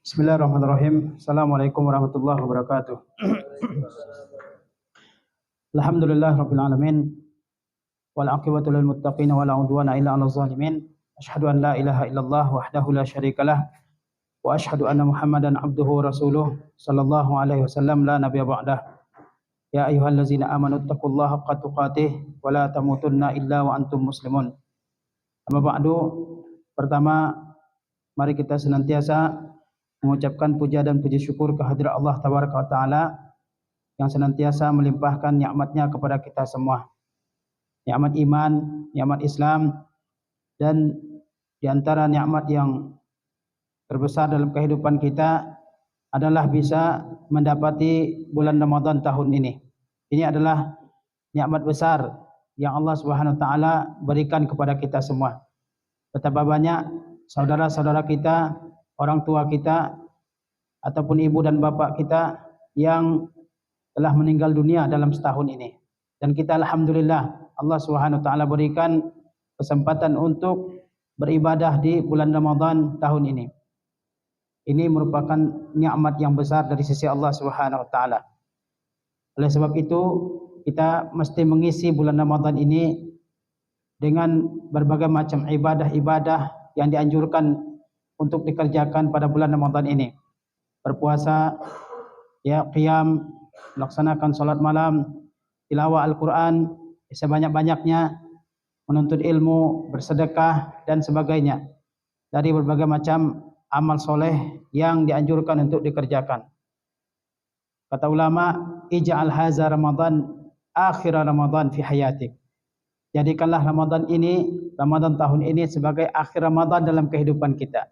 Bismillahirrahmanirrahim. Assalamualaikum warahmatullahi wabarakatuh. Alhamdulillahirabbil alamin wal aqibatu lil muttaqin wa la udwana illa 'alal zalimin. Asyhadu an la ilaha illallah wahdahu la syarikalah wa asyhadu anna Muhammadan abduhu wa rasuluh sallallahu alaihi wasallam la nabiyya ba'dah. Ya ayyuhallazina amanu taqullaha haqqa tuqatih wa la tamutunna illa wa antum muslimun. Amma ba'du. Pertama, mari kita senantiasa mengucapkan puja dan puji syukur kehadirat Allah Tabaraka wa Ta'ala yang senantiasa melimpahkan nikmatnya kepada kita semua. Nikmat iman, nikmat Islam, dan di antara nikmat yang terbesar dalam kehidupan kita adalah bisa mendapati bulan Ramadan tahun ini. Ini adalah nikmat besar yang Allah Subhanahu wa Ta'ala berikan kepada kita semua. Betapa banyak saudara-saudara kita, orang tua kita, ataupun ibu dan bapak kita yang telah meninggal dunia dalam setahun ini. Dan kita alhamdulillah Allah Subhanahu wa Ta'ala berikan kesempatan untuk beribadah di bulan Ramadan tahun ini. Ini merupakan nikmat yang besar dari sisi Allah Subhanahu wa Ta'ala. Oleh sebab itu, kita mesti mengisi bulan Ramadan ini dengan berbagai macam ibadah-ibadah yang dianjurkan untuk dikerjakan pada bulan Ramadan ini. Berpuasa, ya, qiyam, melaksanakan salat malam, tilawah Al-Quran sebanyak-banyaknya, menuntut ilmu, bersedekah dan sebagainya. Dari berbagai macam amal soleh yang dianjurkan untuk dikerjakan. Kata ulama, ij'al haza Ramadan akhir Ramadan fi hayatik. Jadikanlah Ramadan tahun ini sebagai akhir Ramadan dalam kehidupan kita.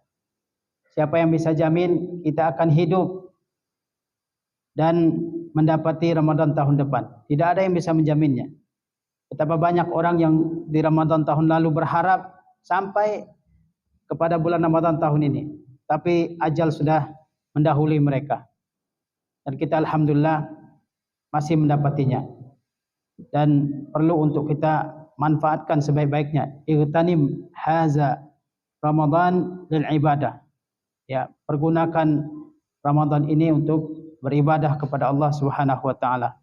Siapa yang bisa jamin kita akan hidup dan mendapati Ramadan tahun depan? Tidak ada yang bisa menjaminnya. Betapa banyak orang yang di Ramadan tahun lalu berharap sampai kepada bulan Ramadan tahun ini, tapi ajal sudah mendahului mereka. Dan kita alhamdulillah masih mendapatinya. Dan perlu untuk kita manfaatkan sebaik-baiknya. Igtanim haza Ramadan lil ibadah. Ya, pergunakan Ramadan ini untuk beribadah kepada Allah Subhanahu wa Ta'ala.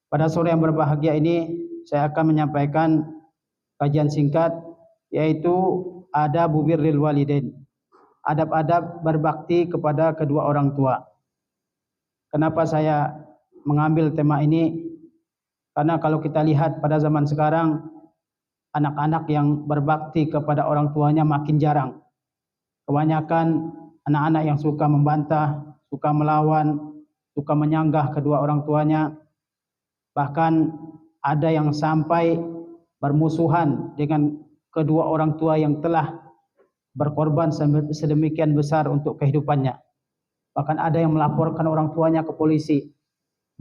Pada sore yang berbahagia ini saya akan menyampaikan kajian singkat, yaitu adab birril walidain. Adab-adab berbakti kepada kedua orang tua. Kenapa saya mengambil tema ini? Karena kalau kita lihat pada zaman sekarang, anak-anak yang berbakti kepada orang tuanya makin jarang. Kebanyakan anak-anak yang suka membantah, suka melawan, suka menyanggah kedua orang tuanya. Bahkan ada yang sampai bermusuhan dengan kedua orang tua yang telah berkorban sedemikian besar untuk kehidupannya. Bahkan ada yang melaporkan orang tuanya ke polisi.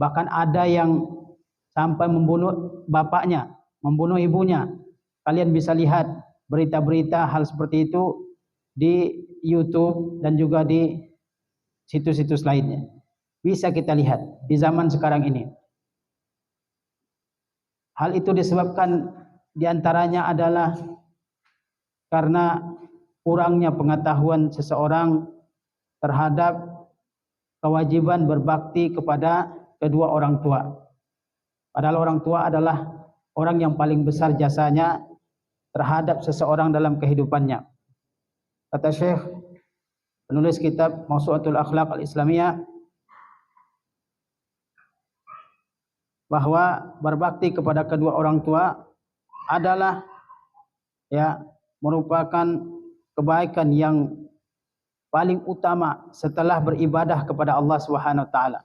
Bahkan ada yang sampai membunuh bapaknya, membunuh ibunya. Kalian bisa lihat berita-berita hal seperti itu di YouTube dan juga di situs-situs lainnya. Bisa kita lihat di zaman sekarang ini. Hal itu disebabkan diantaranya adalah karena kurangnya pengetahuan seseorang terhadap kewajiban berbakti kepada kedua orang tua. Padahal orang tua adalah orang yang paling besar jasanya terhadap seseorang dalam kehidupannya. Kata Syekh, penulis kitab Mawsu'atul Akhlaq Al-Islamiyah, bahwa berbakti kepada kedua orang tua adalah merupakan kebaikan yang paling utama setelah beribadah kepada Allah Subhanahu wa Ta'ala.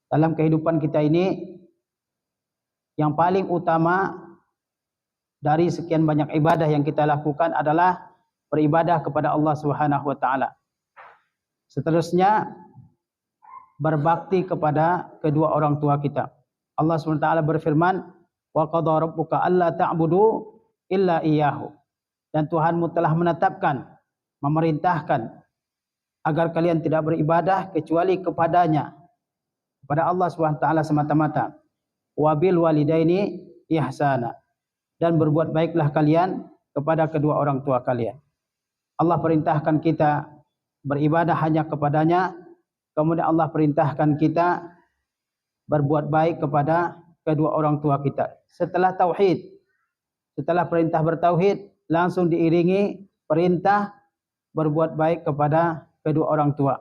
Dalam kehidupan kita ini, yang paling utama dari sekian banyak ibadah yang kita lakukan adalah beribadah kepada Allah Subhanahu wa Ta'ala. Seterusnya, berbakti kepada kedua orang tua kita. Allah Subhanahu wa Ta'ala berfirman, wa qadha rabbuka alla ta'budu illa iyyahu. Dan Tuhanmu telah menetapkan, memerintahkan agar kalian tidak beribadah kecuali kepadanya, kepada Allah Subhanahu wa Ta'ala semata-mata. Wabil walidaini ihsana, dan berbuat baiklah kalian kepada kedua orang tua kalian. Allah perintahkan kita beribadah hanya kepadanya. Kemudian Allah perintahkan kita berbuat baik kepada kedua orang tua kita. Setelah tauhid, setelah perintah bertauhid, langsung diiringi perintah berbuat baik kepada kedua orang tua.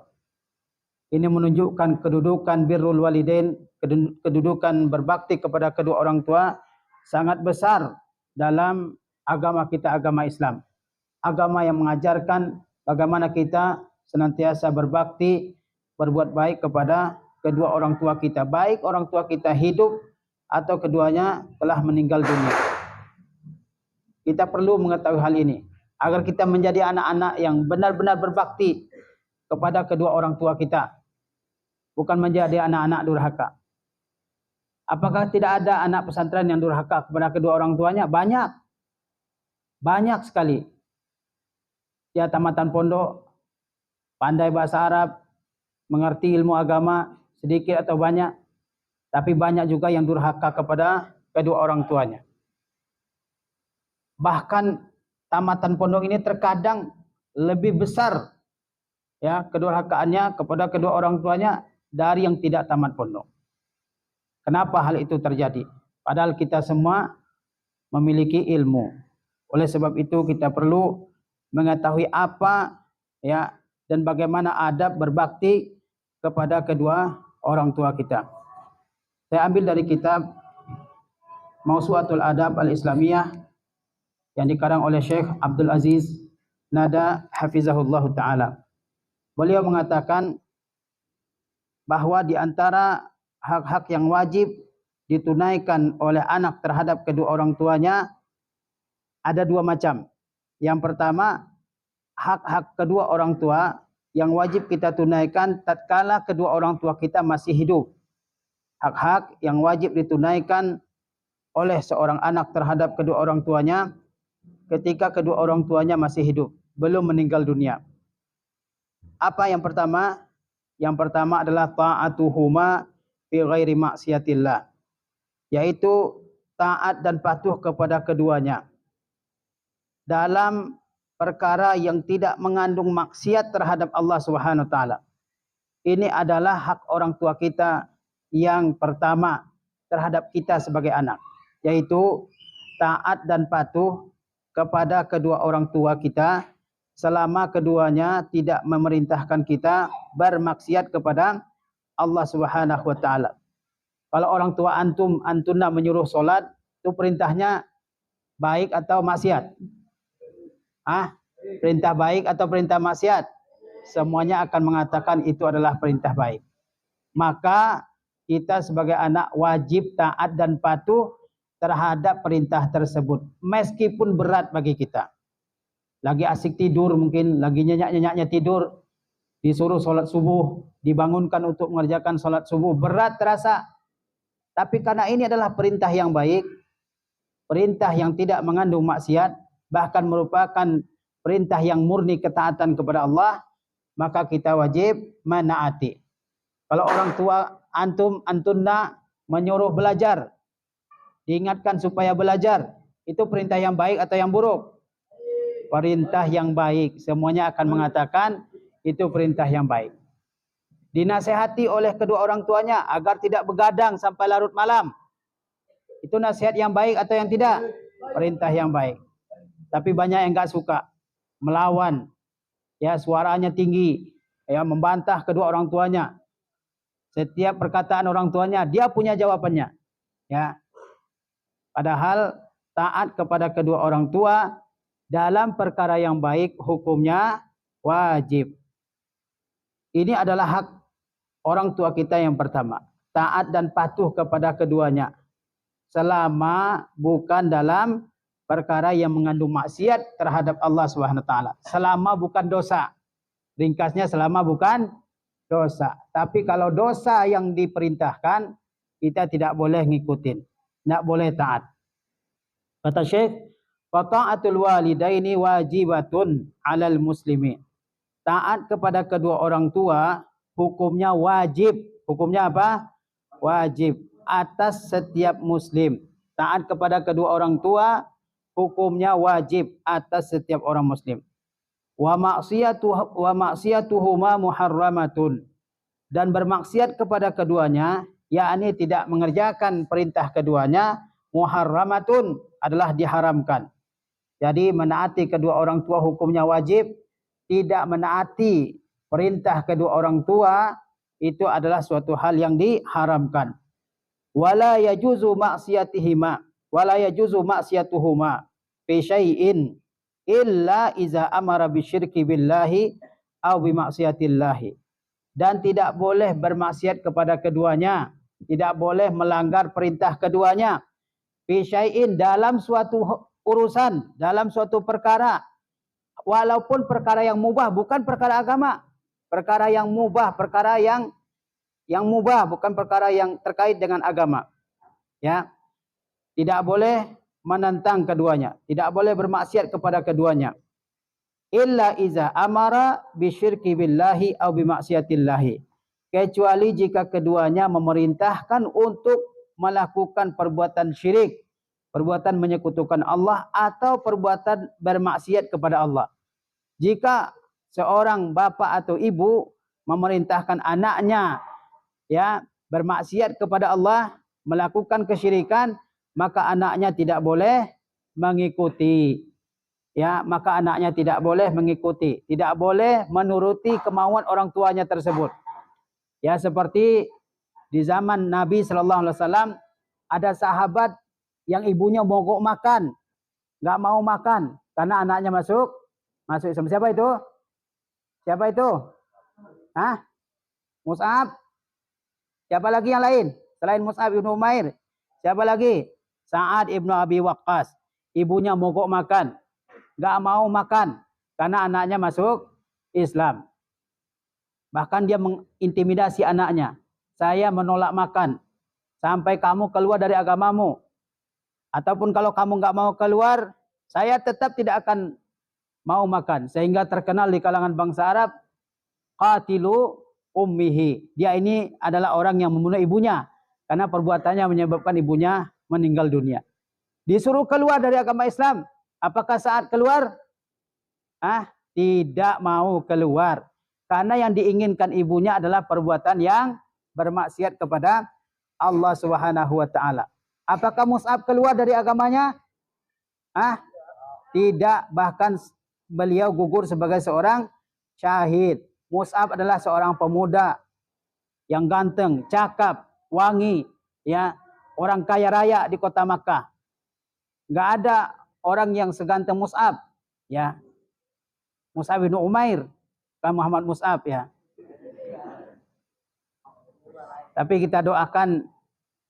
Ini menunjukkan kedudukan birrul walidain, kedudukan berbakti kepada kedua orang tua sangat besar dalam agama kita, agama Islam. Agama yang mengajarkan bagaimana kita senantiasa berbakti, berbuat baik kepada kedua orang tua kita, baik orang tua kita hidup atau keduanya telah meninggal dunia. Kita perlu mengetahui hal ini agar kita menjadi anak-anak yang benar-benar berbakti kepada kedua orang tua kita, bukan menjadi anak-anak durhaka. Apakah tidak ada anak pesantren yang durhaka kepada kedua orang tuanya? Banyak. Banyak sekali. Dia tamatan pondok, pandai bahasa Arab, mengerti ilmu agama sedikit atau banyak, tapi banyak juga yang durhaka kepada kedua orang tuanya. Bahkan tamatan pondok ini terkadang lebih besar ya kedurhakaannya kepada kedua orang tuanya dari yang tidak tamat pondok. Kenapa hal itu terjadi? Padahal kita semua memiliki ilmu. Oleh sebab itu kita perlu mengetahui apa ya dan bagaimana adab berbakti kepada kedua orang tua kita. Saya ambil dari kitab Mawsu'atul Adab Al-Islamiyah yang dikarang oleh Syekh Abdul Aziz Nada hafizahullah taala. Beliau mengatakan bahwa di antara hak-hak yang wajib ditunaikan oleh anak terhadap kedua orang tuanya ada dua macam. Yang pertama, hak-hak kedua orang tua yang wajib kita tunaikan tatkala kedua orang tua kita masih hidup. Hak-hak yang wajib ditunaikan oleh seorang anak terhadap kedua orang tuanya ketika kedua orang tuanya masih hidup, belum meninggal dunia. Apa yang pertama? Yang pertama adalah ta'atuhuma fi ghairi maksiatillah, yaitu taat dan patuh kepada keduanya dalam perkara yang tidak mengandung maksiat terhadap Allah Subhanahu wa taala. Ini adalah hak orang tua kita yang pertama terhadap kita sebagai anak, yaitu taat dan patuh kepada kedua orang tua kita selama keduanya tidak memerintahkan kita bermaksiat kepada Allah Subhanahu wa taala. Kalau orang tua antuna menyuruh salat, itu perintahnya baik atau maksiat? Perintah baik atau perintah maksiat? Semuanya akan mengatakan itu adalah perintah baik. Maka kita sebagai anak wajib taat dan patuh terhadap perintah tersebut, meskipun berat bagi kita. Lagi asik tidur mungkin, lagi nyenyak-nyenyaknya tidur, disuruh sholat subuh, dibangunkan untuk mengerjakan sholat subuh, berat terasa. Tapi karena ini adalah perintah yang baik, perintah yang tidak mengandung maksiat, bahkan merupakan perintah yang murni ketaatan kepada Allah, maka kita wajib menaati. Kalau orang tua antunna menyuruh belajar, diingatkan supaya belajar, itu perintah yang baik atau yang buruk? Perintah yang baik. Semuanya akan mengatakan itu perintah yang baik. Dinasehati oleh kedua orang tuanya agar tidak begadang sampai larut malam. Itu nasihat yang baik atau yang tidak? Perintah yang baik. Tapi banyak yang enggak suka, melawan, ya suaranya tinggi, ya membantah kedua orang tuanya. Setiap perkataan orang tuanya dia punya jawabannya, ya. Padahal taat kepada kedua orang tua dalam perkara yang baik hukumnya wajib. Ini adalah hak orang tua kita yang pertama, taat dan patuh kepada keduanya selama bukan dalam perkara yang mengandung maksiat terhadap Allah Subhanahu wa taala, selama bukan dosa. Ringkasnya selama bukan dosa. Tapi kalau dosa yang diperintahkan, kita tidak boleh ngikutin, tidak boleh taat. Kata Syekh, wa ta'atul walidaini wajibatun 'alal muslimin. Taat kepada kedua orang tua hukumnya wajib. Hukumnya apa? Wajib atas setiap muslim. Taat kepada kedua orang tua hukumnya wajib atas setiap orang muslim. wa maksiatuhuma muharramatun, dan bermaksiat kepada keduanya, yakni tidak mengerjakan perintah keduanya, muharramatun, adalah diharamkan. Jadi menaati kedua orang tua hukumnya wajib, tidak menaati perintah kedua orang tua itu adalah suatu hal yang diharamkan. Wala yajuzu maksiatihima wala yajuzu maksiatuhuma fi syai'in illa iza amara bisyirki billahi aw bi maksiatillahi. Dan tidak boleh bermaksiat kepada keduanya, tidak boleh melanggar perintah keduanya, fi syai'in, dalam suatu urusan, dalam suatu perkara, walaupun perkara yang mubah, bukan perkara agama, perkara yang mubah, perkara yang mubah, bukan perkara yang terkait dengan agama. Ya, tidak boleh menentang keduanya, tidak boleh bermaksiat kepada keduanya. Illa iza amara bisyirki billahi aw bimaksiatillahi, kecuali jika keduanya memerintahkan untuk melakukan perbuatan syirik, perbuatan menyekutukan Allah, atau perbuatan bermaksiat kepada Allah. Jika seorang bapak atau ibu memerintahkan anaknya ya bermaksiat kepada Allah, melakukan kesyirikan, maka anaknya tidak boleh mengikuti. Ya, maka anaknya tidak boleh mengikuti, tidak boleh menuruti kemauan orang tuanya tersebut. Ya, seperti di zaman Nabi sallallahu alaihi wasallam ada sahabat yang ibunya mogok makan, nggak mau makan karena anaknya masuk Islam. Siapa itu? Siapa itu? Hah? Mus'ab? Siapa lagi yang lain selain Mus'ab ibnu Umair? Siapa lagi? Sa'ad ibnu Abi Waqqas. Ibunya mogok makan, nggak mau makan karena anaknya masuk Islam. Bahkan dia mengintimidasi anaknya. Saya menolak makan sampai kamu keluar dari agamamu. Ataupun kalau kamu nggak mau keluar, saya tetap tidak akan mau makan. Sehingga terkenal di kalangan bangsa Arab, qatilu ummihi. Dia ini adalah orang yang membunuh ibunya karena perbuatannya menyebabkan ibunya meninggal dunia. Disuruh keluar dari agama Islam. Apakah saat keluar? Tidak mau keluar. Karena yang diinginkan ibunya adalah perbuatan yang bermaksiat kepada Allah Subhanahu wa taala. Apakah Mus'ab keluar dari agamanya? Tidak, bahkan beliau gugur sebagai seorang syahid. Mus'ab adalah seorang pemuda yang ganteng, cakap, wangi, ya, orang kaya raya di kota Makkah. Enggak ada orang yang seganteng Mus'ab, ya. Mus'ab bin Umair, kan Muhammad Mus'ab, ya. Tapi kita doakan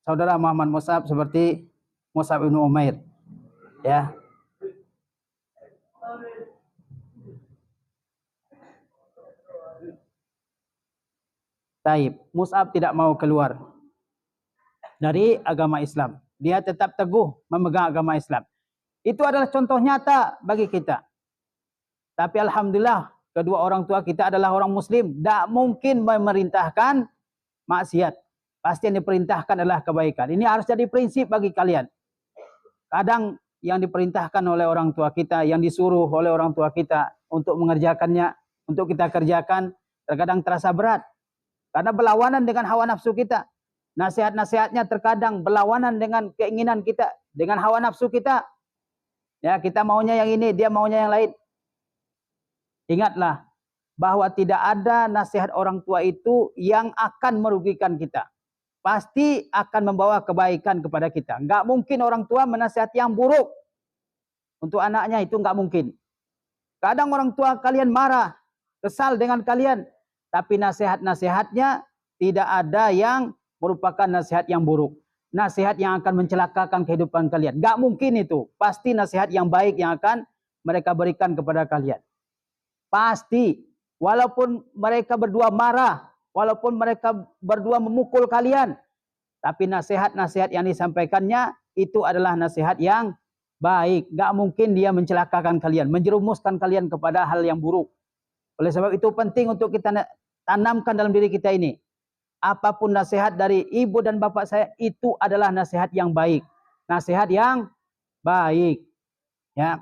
saudara Muhammad Mus'ab seperti Mus'ab bin Umair, ya. Taib, Mus'ab tidak mau keluar dari agama Islam. Dia tetap teguh memegang agama Islam. Itu adalah contoh nyata bagi kita. Tapi alhamdulillah, kedua orang tua kita adalah orang muslim. Tidak mungkin memerintahkan maksiat. Pasti yang diperintahkan adalah kebaikan. Ini harus jadi prinsip bagi kalian. Kadang yang diperintahkan oleh orang tua kita, yang disuruh oleh orang tua kita untuk mengerjakannya, untuk kita kerjakan, terkadang terasa berat. Karena berlawanan dengan hawa nafsu kita. Nasihat-nasihatnya terkadang berlawanan dengan keinginan kita, dengan hawa nafsu kita. Ya, kita maunya yang ini, dia maunya yang lain. Ingatlah bahwa tidak ada nasihat orang tua itu yang akan merugikan kita. Pasti akan membawa kebaikan kepada kita. Enggak mungkin orang tua menasihati yang buruk untuk anaknya, itu enggak mungkin. Kadang orang tua kalian marah, kesal dengan kalian, tapi nasihat-nasihatnya tidak ada yang merupakan nasihat yang buruk. Nasihat yang akan mencelakakan kehidupan kalian. Enggak mungkin itu. Pasti nasihat yang baik yang akan mereka berikan kepada kalian. Pasti. Walaupun mereka berdua marah, walaupun mereka berdua memukul kalian, tapi nasihat-nasihat yang disampaikannya itu adalah nasihat yang baik. Enggak mungkin dia mencelakakan kalian, menjerumuskan kalian kepada hal yang buruk. Oleh sebab itu penting untuk kita tanamkan dalam diri kita ini. Apapun nasihat dari ibu dan bapak saya, itu adalah nasihat yang baik. Nasihat yang baik. Ya.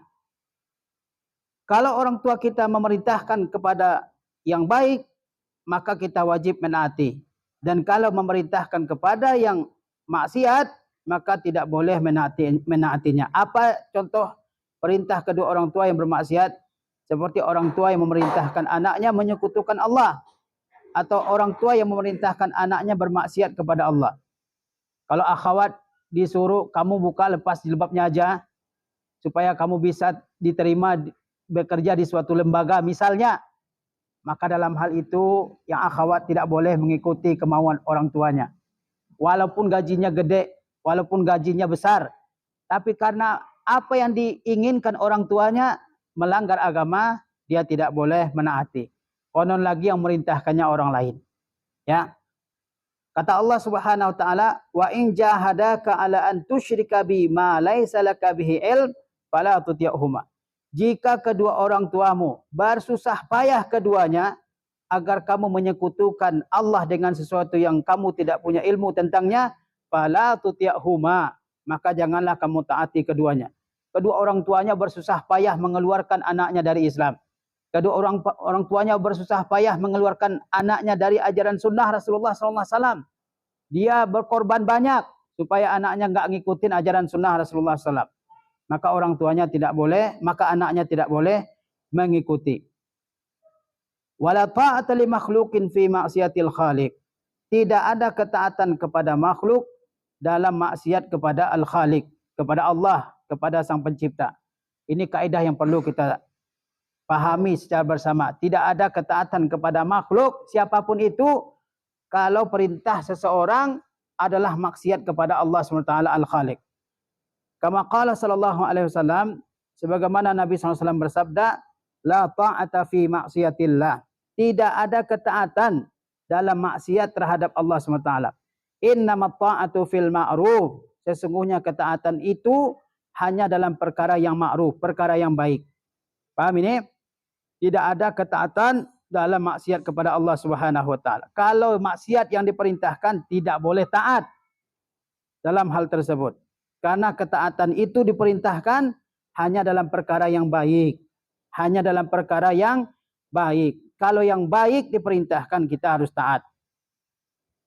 Kalau orang tua kita memerintahkan kepada yang baik, maka kita wajib menaati. Dan kalau memerintahkan kepada yang maksiat, maka tidak boleh menaatinya. Apa contoh perintah kedua orang tua yang bermaksiat? Seperti orang tua yang memerintahkan anaknya menyekutukan Allah, atau orang tua yang memerintahkan anaknya bermaksiat kepada Allah. Kalau akhwat disuruh kamu buka lepas jilbabnya aja supaya kamu bisa diterima bekerja di suatu lembaga misalnya, maka dalam hal itu yang akhwat tidak boleh mengikuti kemauan orang tuanya. Walaupun gajinya gede, walaupun gajinya besar, tapi karena apa yang diinginkan orang tuanya melanggar agama, dia tidak boleh menaati. Konon lagi yang merintahkannya orang lain. Ya. Kata Allah Subhanahu wa taala, "Wa in jahadaka 'ala an tusyrika bi ma laisa laka bihi ilm, fala tuti'huma." Jika kedua orang tuamu bersusah payah keduanya agar kamu menyekutukan Allah dengan sesuatu yang kamu tidak punya ilmu tentangnya, fala tuti'huma, maka janganlah kamu taati keduanya. Kedua orang tuanya bersusah payah mengeluarkan anaknya dari Islam. Kedua orang tuanya bersusah payah mengeluarkan anaknya dari ajaran sunnah Rasulullah SAW. Dia berkorban banyak supaya anaknya enggak ngikutin ajaran sunnah Rasulullah SAW. Maka orang tuanya tidak boleh, maka anaknya tidak boleh mengikuti. Wala ta'ata li makhluqin fi ma'siyatil khaliq. Tidak ada ketaatan kepada makhluk dalam maksiat kepada al-Khaliq, kepada Allah, kepada Sang Pencipta. Ini kaidah yang perlu kita pahami secara bersama. Tidak ada ketaatan kepada makhluk siapapun itu kalau perintah seseorang adalah maksiat kepada Allah SWT al-Khaliq. Kama qala sallallahu alaihi wasallam, sebagaimana Nabi SAW bersabda, la ta'ata fi maksiatillah. Tidak ada ketaatan dalam maksiat terhadap Allah SWT. Innamat ta'atu fil ma'ruf. Sesungguhnya ketaatan itu hanya dalam perkara yang ma'ruf, perkara yang baik. Paham ini? Tidak ada ketaatan dalam maksiat kepada Allah Subhanahu wa taala. Kalau maksiat yang diperintahkan tidak boleh taat dalam hal tersebut. Karena ketaatan itu diperintahkan hanya dalam perkara yang baik. Hanya dalam perkara yang baik. Kalau yang baik diperintahkan kita harus taat.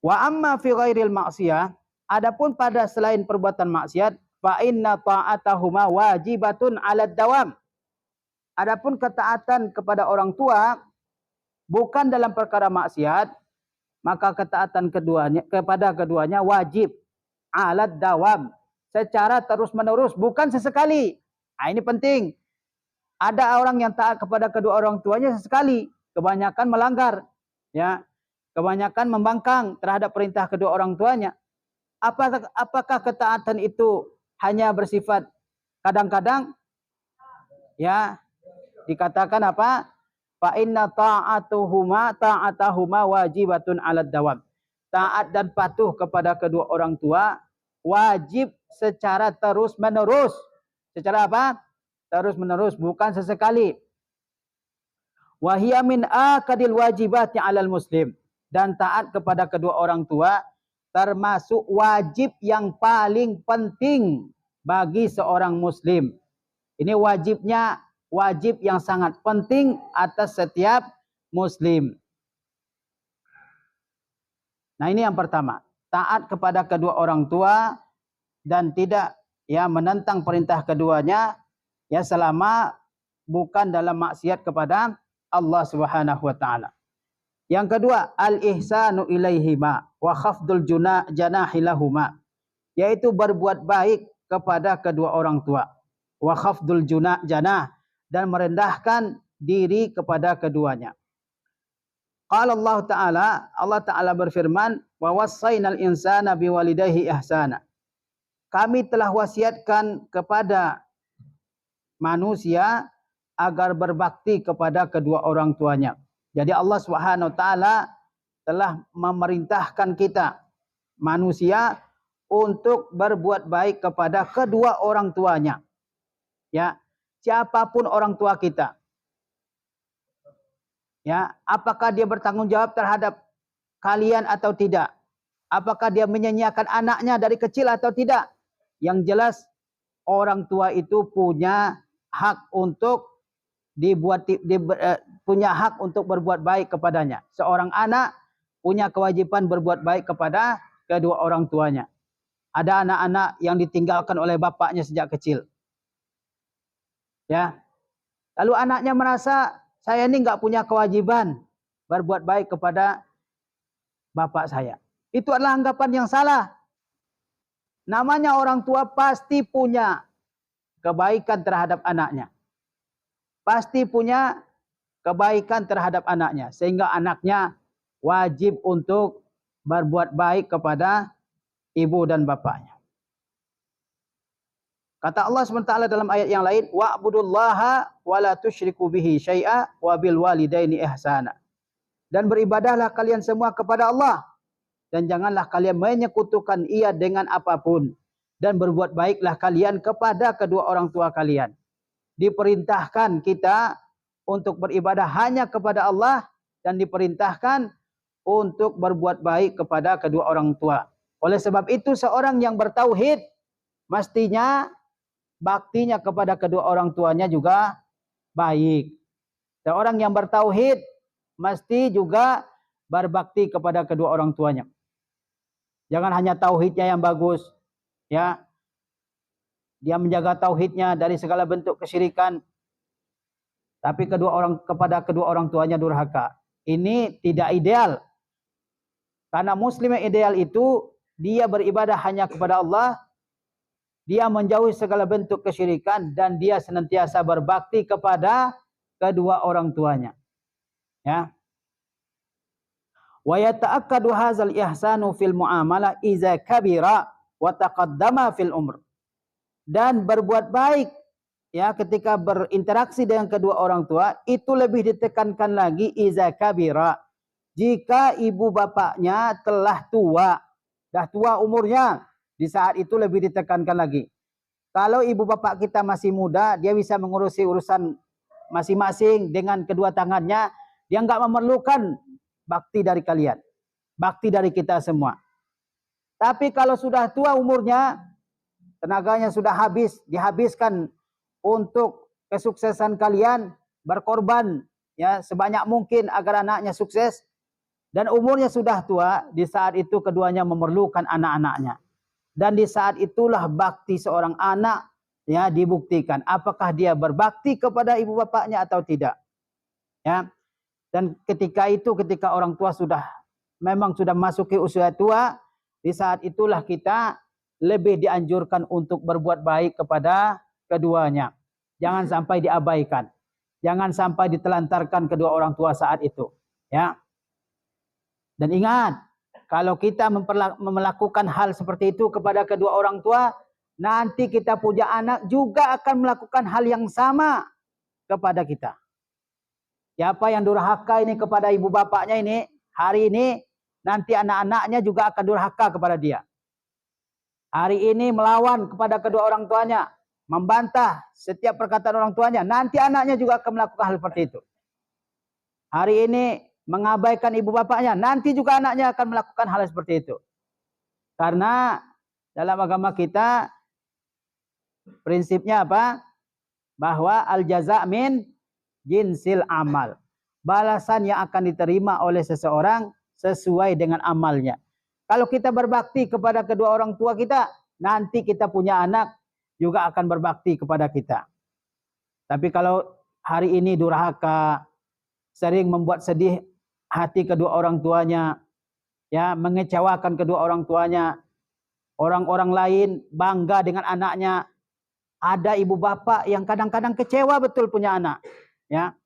Wa amma fi ghairil maksiyah, adapun pada selain perbuatan maksiat, fa inna ta'atahuma wajibatun 'alad dawam. Adapun ketaatan kepada orang tua bukan dalam perkara maksiat, maka ketaatan kepada keduanya wajib 'alad dawam, secara terus-menerus, bukan sesekali. Nah, ini penting. Ada orang yang taat kepada kedua orang tuanya sesekali, kebanyakan melanggar, ya. Kebanyakan membangkang terhadap perintah kedua orang tuanya. Apakah ketaatan itu hanya bersifat kadang-kadang? Ya, dikatakan apa? Fa inna ta'atahuma wajibatun 'alad dawam. Taat dan patuh kepada kedua orang tua wajib secara terus-menerus. Secara apa? Terus-menerus, bukan sesekali. Wa hiya min akadil wajibati 'alal muslim. Dan taat kepada kedua orang tua termasuk wajib yang paling penting bagi seorang muslim. Ini wajibnya, wajib yang sangat penting atas setiap muslim. Nah, ini yang pertama. Taat kepada kedua orang tua dan tidak ya menentang perintah keduanya ya selama bukan dalam maksiat kepada Allah Subhanahu wa taala. Yang kedua, al-ihsanu ilaihima wa khafdul janahi lahuma, yaitu berbuat baik kepada kedua orang tua. Wa khafdul janah, dan merendahkan diri kepada keduanya. Qala Allah Ta'ala berfirman, wa wassaynal insana biwalidayhi ihsana. Kami telah wasiatkan kepada manusia agar berbakti kepada kedua orang tuanya. Jadi Allah Subhanahu wa taala telah memerintahkan kita manusia untuk berbuat baik kepada kedua orang tuanya. Ya, siapapun orang tua kita. Ya, apakah dia bertanggung jawab terhadap kalian atau tidak? Apakah dia menyanyiakan anaknya dari kecil atau tidak? Yang jelas orang tua itu punya hak untuk punya hak untuk berbuat baik kepadanya. Seorang anak punya kewajiban berbuat baik kepada kedua orang tuanya. Ada anak-anak yang ditinggalkan oleh bapaknya sejak kecil. Ya. Lalu anaknya merasa saya ini nggak punya kewajiban berbuat baik kepada bapak saya. Itu adalah anggapan yang salah. Namanya orang tua pasti punya kebaikan terhadap anaknya. Pasti punya kebaikan terhadap anaknya. Sehingga anaknya wajib untuk berbuat baik kepada ibu dan bapaknya. Kata Allah SWT dalam ayat yang lain, wa'budullaha wa la tusyriku bihi syai'a wa bil walidaini ihsana. Dan beribadahlah kalian semua kepada Allah dan janganlah kalian menyekutukan Ia dengan apapun, dan berbuat baiklah kalian kepada kedua orang tua kalian. Diperintahkan kita untuk beribadah hanya kepada Allah dan diperintahkan untuk berbuat baik kepada kedua orang tua. Oleh sebab itu seorang yang bertauhid mestinya baktinya kepada kedua orang tuanya juga baik. Seorang yang bertauhid mesti juga berbakti kepada kedua orang tuanya. Jangan hanya tauhidnya yang bagus, ya. Dia menjaga tauhidnya dari segala bentuk kesyirikan, tapi kepada kedua orang tuanya durhaka. Ini tidak ideal. Karena muslim yang ideal itu dia beribadah hanya kepada Allah, dia menjauhi segala bentuk kesyirikan, dan dia senantiasa berbakti kepada kedua orang tuanya. Ya. Wa yata'akkadu hadzal ihsanu fil muamalah iza kabira wa taqaddama fil umr. Dan berbuat baik ya ketika berinteraksi dengan kedua orang tua itu lebih ditekankan lagi iza kabira, jika ibu bapaknya telah tua, dah tua umurnya, di saat itu lebih ditekankan lagi. Kalau ibu bapak kita masih muda, dia bisa mengurusi urusan masing-masing dengan kedua tangannya, dia enggak memerlukan bakti dari kalian, bakti dari kita semua. Tapi kalau sudah tua umurnya, tenaganya sudah dihabiskan untuk kesuksesan kalian, berkorban ya sebanyak mungkin agar anaknya sukses, dan umurnya sudah tua, di saat itu keduanya memerlukan anak-anaknya. Dan di saat itulah bakti seorang anak ya dibuktikan apakah dia berbakti kepada ibu bapaknya atau tidak. Ya. Dan ketika orang tua memang sudah masuki usia tua, di saat itulah kita lebih dianjurkan untuk berbuat baik kepada keduanya. Jangan sampai diabaikan. Jangan sampai ditelantarkan kedua orang tua saat itu. Ya. Dan ingat, kalau kita melakukan hal seperti itu kepada kedua orang tua, nanti kita punya anak juga akan melakukan hal yang sama kepada kita. Siapa yang durhaka ini kepada ibu bapaknya ini, hari ini nanti anak-anaknya juga akan durhaka kepada dia. Hari ini melawan kepada kedua orang tuanya, membantah setiap perkataan orang tuanya, nanti anaknya juga akan melakukan hal seperti itu. Hari ini mengabaikan ibu bapaknya, nanti juga anaknya akan melakukan hal seperti itu. Karena dalam agama kita prinsipnya apa? Bahwa al-jaza' min jinsil amal. Balasan yang akan diterima oleh seseorang sesuai dengan amalnya. Kalau kita berbakti kepada kedua orang tua kita, nanti kita punya anak juga akan berbakti kepada kita. Tapi kalau hari ini durhaka, sering membuat sedih hati kedua orang tuanya, ya, mengecewakan kedua orang tuanya, orang-orang lain bangga dengan anaknya. Ada ibu bapak yang kadang-kadang kecewa betul punya anak. Ya,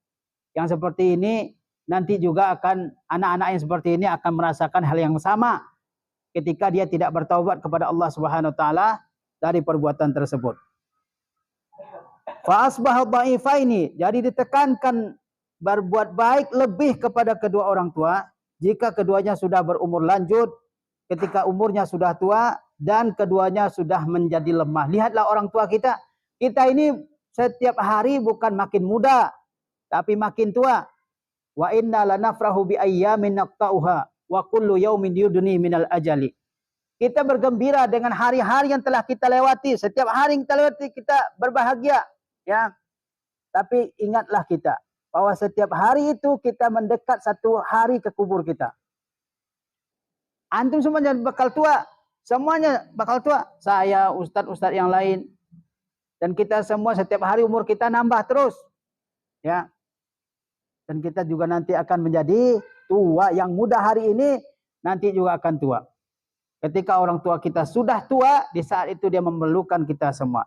yang seperti ini nanti juga akan anak-anak yang seperti ini akan merasakan hal yang sama ketika dia tidak bertaubat kepada Allah Subhanahu wa taala dari perbuatan tersebut. Fa asbaha dhaifaini, jadi ditekankan berbuat baik lebih kepada kedua orang tua jika keduanya sudah berumur lanjut, ketika umurnya sudah tua dan keduanya sudah menjadi lemah. Lihatlah orang tua kita ini setiap hari bukan makin muda, tapi makin tua. Wa inna lanafrahu bi ayyamin naqta'uha wa kullu yaumin yudni minal ajali. Kita bergembira dengan hari-hari yang telah kita lewati. Setiap hari yang kita lewati kita berbahagia, ya. Tapi ingatlah kita bahwa setiap hari itu kita mendekat satu hari ke kubur kita. Antum semuanya bakal tua. Semuanya bakal tua. Saya, ustadz-ustadz yang lain. Dan kita semua setiap hari umur kita nambah terus. Ya. Dan kita juga nanti akan menjadi tua. Yang muda hari ini nanti juga akan tua. Ketika orang tua kita sudah tua, di saat itu dia memerlukan kita semua.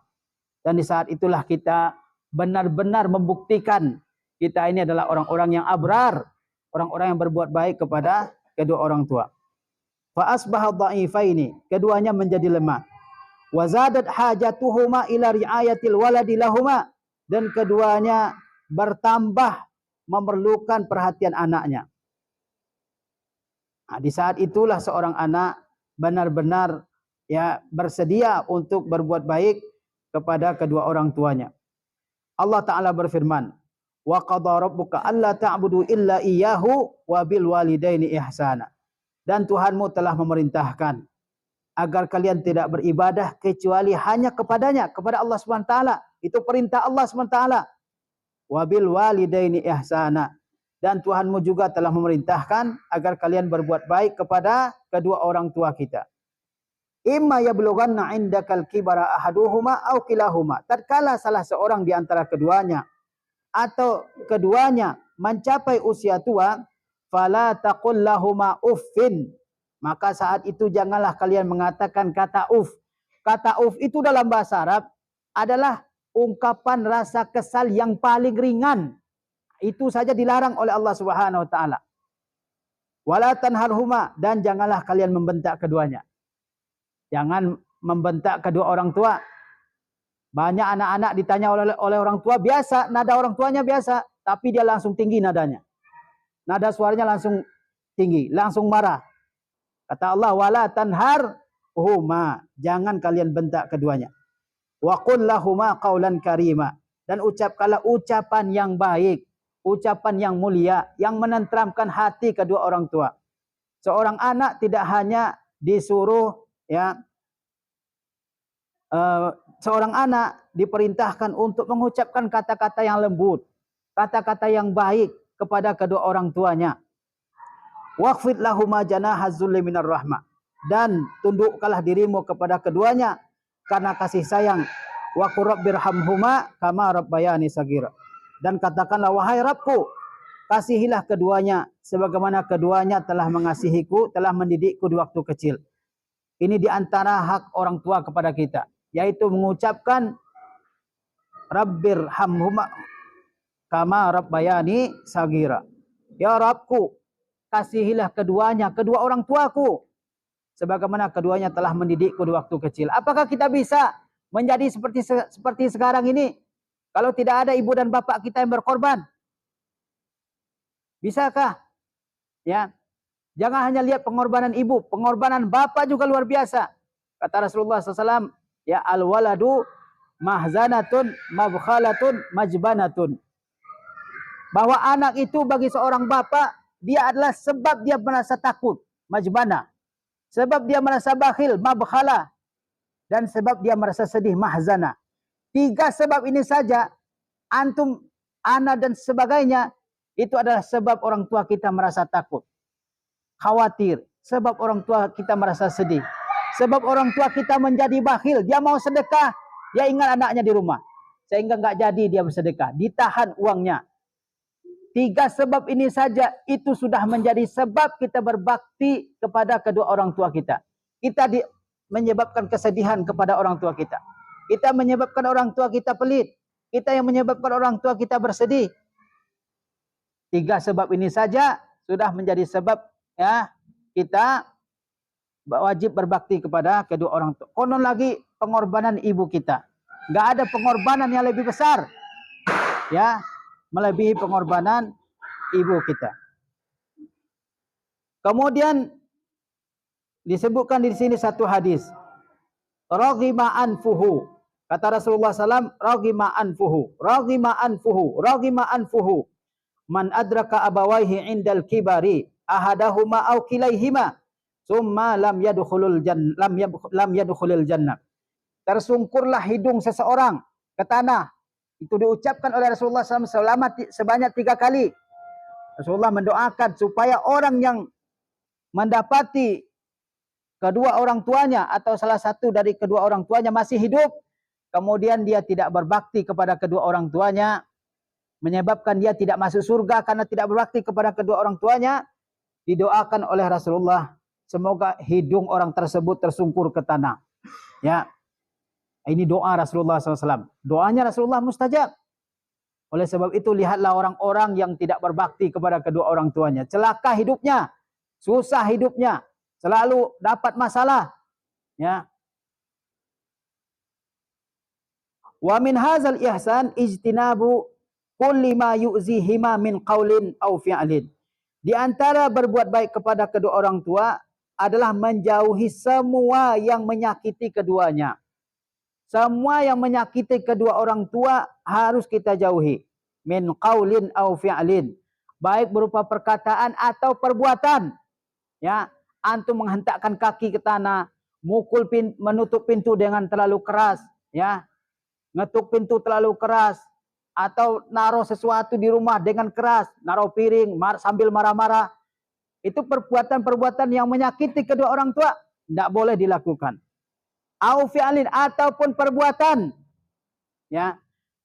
Dan di saat itulah kita benar-benar membuktikan kita ini adalah orang-orang yang abrar, orang-orang yang berbuat baik kepada kedua orang tua. Fa asbaha dha'ifaini, keduanya menjadi lemah. Wa zadat hajatuhuma ila riayatil waladi lahuma, dan keduanya bertambah memerlukan perhatian anaknya. Nah, di saat itulah seorang anak benar-benar ya bersedia untuk berbuat baik kepada kedua orang tuanya. Allah Ta'ala berfirman, wa qadha rabbuka alla ta'budu illa iyyahu wa bil walidaini ihsana. Dan Tuhanmu telah memerintahkan agar kalian tidak beribadah kecuali hanya kepadanya, kepada Allah Subhanahu wa taala. Itu perintah Allah Subhanahu wa taala. Wa bil walidaini ihsana. Dan Tuhanmu juga telah memerintahkan agar kalian berbuat baik kepada kedua orang tua kita. Imma yablughanna 'indakal kibara ahaduhuma aw kilahuma. Tatkala salah seorang di antara keduanya atau keduanya mencapai usia tua, fala taqul lahuma uffin. Maka saat itu janganlah kalian mengatakan kata uf. Kata uf itu dalam bahasa Arab adalah ungkapan rasa kesal yang paling ringan. Itu saja dilarang oleh Allah Subhanahu wa taala. Wala tanharhuma, dan janganlah kalian membentak keduanya. Jangan membentak kedua orang tua. Banyak anak-anak ditanya oleh orang tua biasa, nada orang tuanya biasa, tapi dia langsung tinggi nadanya. Nada suaranya langsung tinggi, langsung marah. Kata Allah, wala tanharhuma, jangan kalian bentak keduanya. Wa qul lahuma qaulan karima, dan ucapkanlah ucapan yang baik, ucapan yang mulia, yang menenteramkan hati kedua orang tua. Seorang anak tidak hanya disuruh ya, seorang anak diperintahkan untuk mengucapkan kata-kata yang lembut, kata-kata yang baik kepada kedua orang tuanya. Waqfid lahuma janahaz zulli minar rahmah, dan tundukkanlah dirimu kepada keduanya karena kasih sayang. Wa qur rabbirhamhuma kama rabbayani saghira, dan katakanlah wahai Rabbku, kasihilah keduanya sebagaimana keduanya telah mengasihiku, telah mendidikku di waktu kecil. Ini diantara hak orang tua kepada kita, yaitu mengucapkan Rabbirhamhuma kama rabbayani saghira. Ya Rabbku, kasihilah keduanya, kedua orang tuaku, sebagaimana keduanya telah mendidikku di waktu kecil. Apakah kita bisa menjadi seperti sekarang ini kalau tidak ada ibu dan bapak kita yang berkorban? Bisakah? Ya. Jangan hanya lihat pengorbanan ibu, pengorbanan bapak juga luar biasa. Kata Rasulullah SAW, ya al-waladu mahzanatun mabkhalatun majbanatun. Bahwa anak itu bagi seorang bapak, dia adalah sebab dia merasa takut, majbana. Sebab dia merasa bakhil, mabkhala. Dan sebab dia merasa sedih, mahzana. 3 sebab ini saja, antum, ana dan sebagainya, itu adalah sebab orang tua kita merasa takut, khawatir. Sebab orang tua kita merasa sedih. Sebab orang tua kita menjadi bakhil. Dia mau sedekah, dia ingat anaknya di rumah. Sehingga nggak jadi dia bersedekah. Ditahan uangnya. 3 sebab ini saja itu sudah menjadi sebab kita berbakti kepada kedua orang tua kita. Kita menyebabkan kesedihan kepada orang tua kita. Kita menyebabkan orang tua kita pelit. Kita yang menyebabkan orang tua kita bersedih. 3 sebab ini saja sudah menjadi sebab ya kita wajib berbakti kepada kedua orang tua. Konon lagi pengorbanan ibu kita. Nggak ada pengorbanan yang lebih besar ya melebihi pengorbanan ibu kita. Kemudian disebutkan di sini satu hadis. Raghima anfuhu. Kata Rasulullah SAW, raghima anfuhu, raghima anfuhu, raghima anfuhu. Man adraka abawaihi indal kibari ahadahuma aw kilaihima summa lam yadkhulul jannah. Tersungkurlah hidung seseorang ke tanah Itu diucapkan oleh Rasulullah SAW sebanyak 3 kali. Rasulullah mendoakan supaya orang yang mendapati kedua orang tuanya atau salah satu dari kedua orang tuanya masih hidup, kemudian dia tidak berbakti kepada kedua orang tuanya, menyebabkan dia tidak masuk surga karena tidak berbakti kepada kedua orang tuanya, didoakan oleh Rasulullah, semoga hidung orang tersebut tersungkur ke tanah. Ya, ini doa Rasulullah SAW. Doanya Rasulullah mustajab. Oleh sebab itu lihatlah orang-orang yang tidak berbakti kepada kedua orang tuanya. Celaka hidupnya, susah hidupnya, selalu dapat masalah. Ya. Wa min hadzal ihsan ijtinabu kulli ma yu'zihima min qaulin aw fi'lin. Di antara berbuat baik kepada kedua orang tua adalah menjauhi semua yang menyakiti keduanya. Semua yang menyakiti kedua orang tua harus kita jauhi. Min qaulin aw fi'lin. Baik berupa perkataan atau perbuatan. Ya, antum menghentakkan kaki ke tanah, menutup pintu dengan terlalu keras, ya. Ngetuk pintu terlalu keras, atau naruh sesuatu di rumah dengan keras, naruh piring sambil marah-marah. Itu perbuatan-perbuatan yang menyakiti kedua orang tua, tidak boleh dilakukan. Au fi'alin, ataupun perbuatan, ya,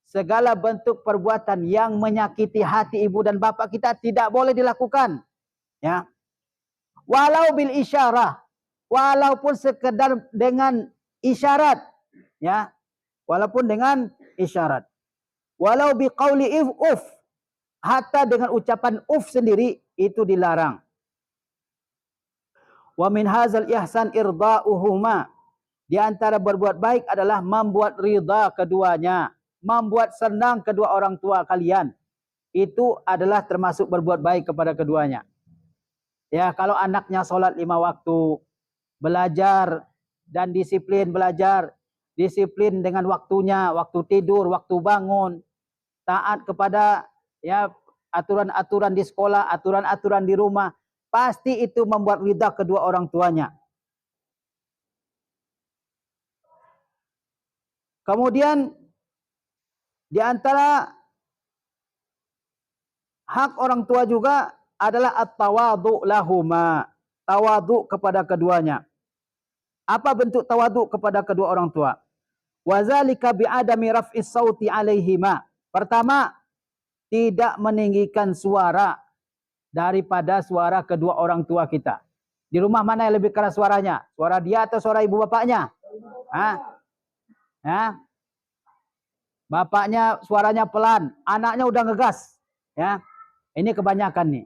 segala bentuk perbuatan yang menyakiti hati ibu dan bapak kita tidak boleh dilakukan, ya. Walau bil isyarah, walaupun sekedar dengan isyarat, ya, walaupun dengan isyarat. Walau biqauli uf, hatta dengan ucapan uf sendiri itu dilarang. Wa min hadzal ihsan irda'uhuma. Di antara berbuat baik adalah membuat ridha keduanya, membuat senang kedua orang tua kalian. Itu adalah termasuk berbuat baik kepada keduanya. Ya, kalau anaknya sholat 5 waktu, belajar dan disiplin belajar, disiplin dengan waktunya, waktu tidur, waktu bangun, taat kepada ya aturan-aturan di sekolah, aturan-aturan di rumah, pasti itu membuat ridha kedua orang tuanya. Kemudian di antara hak orang tua juga adalah at-tawadhu lahuma, tawadhu kepada keduanya. Apa bentuk tawadhu kepada kedua orang tua? Wazalika bi'adami raf'is sauti alaihima. Pertama, tidak meninggikan suara daripada suara kedua orang tua kita. Di rumah mana yang lebih keras suaranya? Suara dia atau suara ibu bapaknya? Hah? Ya. Bapaknya suaranya pelan, anaknya udah ngegas, ya. Ini kebanyakan nih.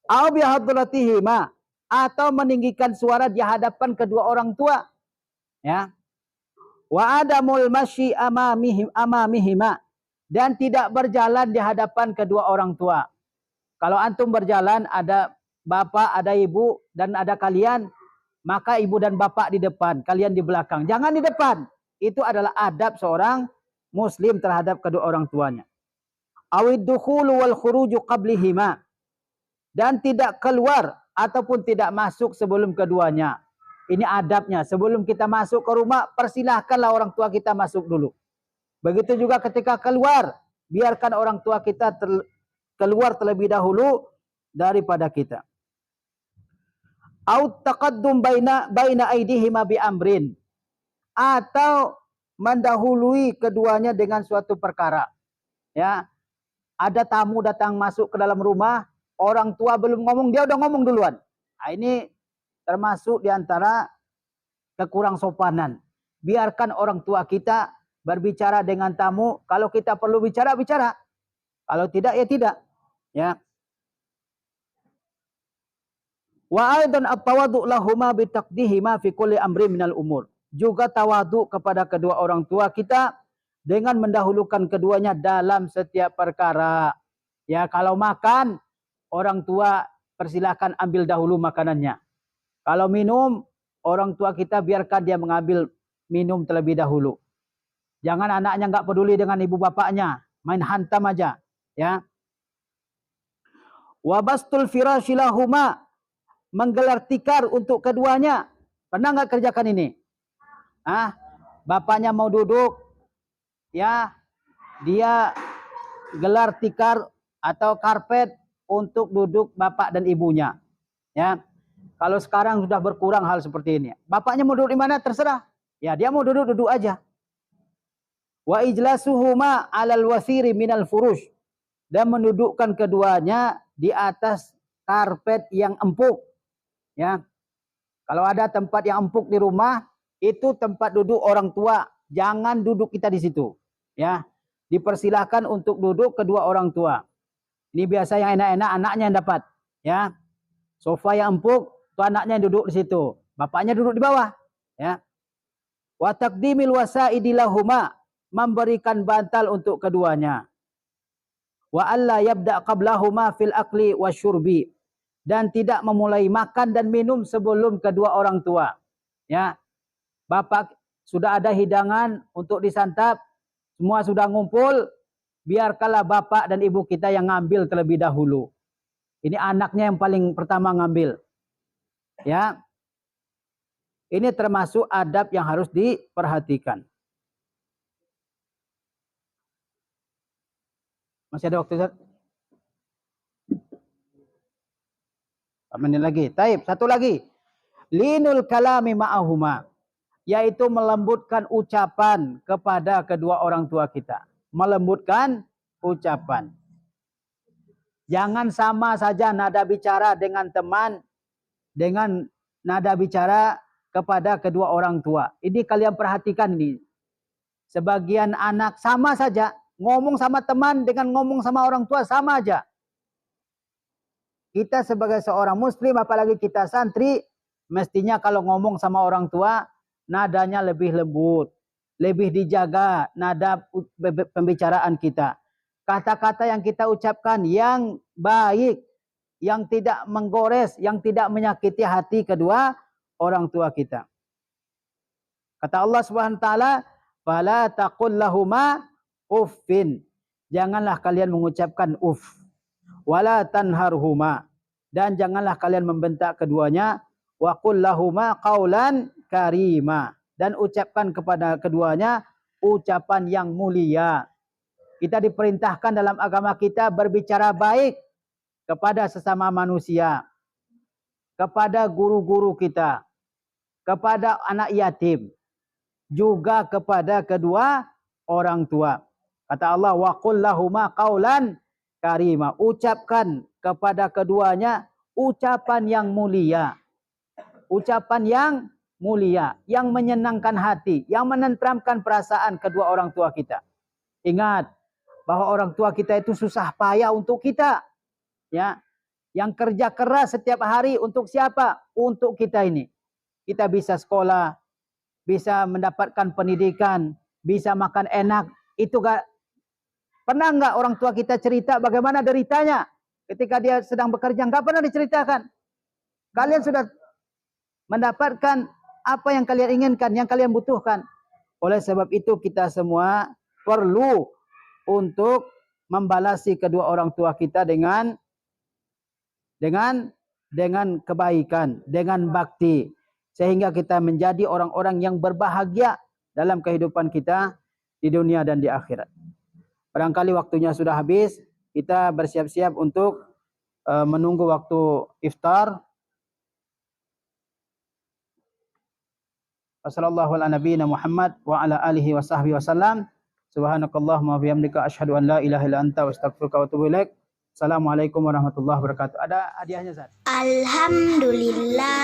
Au bihadratihima, atau meninggikan suara di hadapan kedua orang tua, ya. Wa adamul masyi amamihima, dan tidak berjalan di hadapan kedua orang tua. Kalau antum berjalan, ada bapak, ada ibu, dan ada kalian, maka ibu dan bapak di depan, kalian di belakang. Jangan di depan. Itu adalah adab seorang muslim terhadap kedua orang tuanya. Awid dukhulu wal khuruju qablihima, dan tidak keluar ataupun tidak masuk sebelum keduanya. Ini adabnya. Sebelum kita masuk ke rumah, persilahkanlah orang tua kita masuk dulu. Begitu juga ketika keluar, biarkan orang tua kita keluar terlebih dahulu daripada kita. Au taqaddum baina aidihima bi amrin, atau mendahului keduanya dengan suatu perkara. Ya. Ada tamu datang masuk ke dalam rumah, orang tua belum ngomong, dia udah ngomong duluan. Nah, ini termasuk di antara kekurang sopanan. Biarkan orang tua kita berbicara dengan tamu, kalau kita perlu bicara, bicara. Kalau tidak, ya tidak. Ya. Wa aidan at-tawadhu lahuma bi taqdihima fi kulli amrin minal umur. Juga tawadhu kepada kedua orang tua kita dengan mendahulukan keduanya dalam setiap perkara. Ya, kalau makan, orang tua persilahkan ambil dahulu makanannya. Kalau minum, orang tua kita biarkan dia mengambil minum terlebih dahulu. Jangan anaknya nggak peduli dengan ibu bapaknya, main hantam aja, ya. Wabastul firashilahuma, menggelar tikar untuk keduanya. Pernah nggak kerjakan ini? Bapaknya mau duduk, ya, dia gelar tikar atau karpet untuk duduk bapak dan ibunya. Ya. Kalau sekarang sudah berkurang hal seperti ini. Bapaknya mau duduk di mana terserah. Ya, dia mau duduk aja. Wa ijlasuhuma 'alal wasiri minal furush, dan mendudukkan keduanya di atas karpet yang empuk. Ya. Kalau ada tempat yang empuk di rumah, itu tempat duduk orang tua. Jangan duduk kita di situ. Ya. Dipersilahkan untuk duduk kedua orang tua. Ini biasa yang enak-enak anaknya yang dapat. Ya. Sofa yang empuk, tuh anaknya yang duduk di situ. Bapaknya duduk di bawah. Ya. Wa taqdimil wasaidi lahuma, memberikan bantal untuk keduanya. Wa alla yabda qablahuma fil akli wasyurbi, dan tidak memulai makan dan minum sebelum kedua orang tua. Ya. Bapak sudah ada hidangan untuk disantap, semua sudah ngumpul, biarkanlah bapak dan ibu kita yang ngambil terlebih dahulu. Ini anaknya yang paling pertama ngambil. Ya. Ini termasuk adab yang harus diperhatikan. Masih ada waktu, Ustaz? 4 menit lagi. Taib, satu lagi. Linul kalami ma'ahuma, yaitu melembutkan ucapan kepada kedua orang tua kita. Melembutkan ucapan. Jangan sama saja nada bicara dengan teman, dengan nada bicara kepada kedua orang tua. Ini kalian perhatikan ini. Sebagian anak sama saja. Ngomong sama teman dengan ngomong sama orang tua sama aja. Kita sebagai seorang muslim, apalagi kita santri, mestinya kalau ngomong sama orang tua, nadanya lebih lembut. Lebih dijaga nada pembicaraan kita. Kata-kata yang kita ucapkan yang baik, yang tidak menggores, yang tidak menyakiti hati kedua orang tua kita. Kata Allah Subhanahu wa taala, "Fala taqul lahuma uffin." Janganlah kalian mengucapkan uff. Wala tanharhuma, dan janganlah kalian membentak keduanya. Wa qul lahuma qaulan karima, dan ucapkan kepada keduanya ucapan yang mulia. Kita diperintahkan dalam agama kita berbicara baik kepada sesama manusia, kepada guru-guru kita, kepada anak yatim, juga kepada kedua orang tua. Kata Allah, wa qul lahuma qaulan karima, ucapkan kepada keduanya ucapan yang mulia. Ucapan yang mulia, yang menyenangkan hati, yang menenteramkan perasaan kedua orang tua kita. Ingat bahwa orang tua kita itu susah payah untuk kita. Ya. Yang kerja keras setiap hari untuk siapa? Untuk kita ini. Kita bisa sekolah, bisa mendapatkan pendidikan, bisa makan enak. Itu gak pernah nggak orang tua kita cerita bagaimana deritanya ketika dia sedang bekerja? Nggak pernah diceritakan. Kalian sudah mendapatkan apa yang kalian inginkan, yang kalian butuhkan. Oleh sebab itu kita semua perlu untuk membalasi kedua orang tua kita dengan kebaikan, dengan bakti, sehingga kita menjadi orang-orang yang berbahagia dalam kehidupan kita di dunia dan di akhirat. Barangkali waktunya sudah habis, kita bersiap-siap untuk menunggu waktu iftar. Wassallallahu ala nabiyina Muhammad wa ala alihi wa sahbihi wasallam. Subhanakallahumma wa bihamdika asyhadu an la ilaha illa anta astaghfiruka wa atubu ilaik. Assalamualaikum warahmatullahi wabarakatuh. Ada hadiahnya, Ustaz? Alhamdulillah.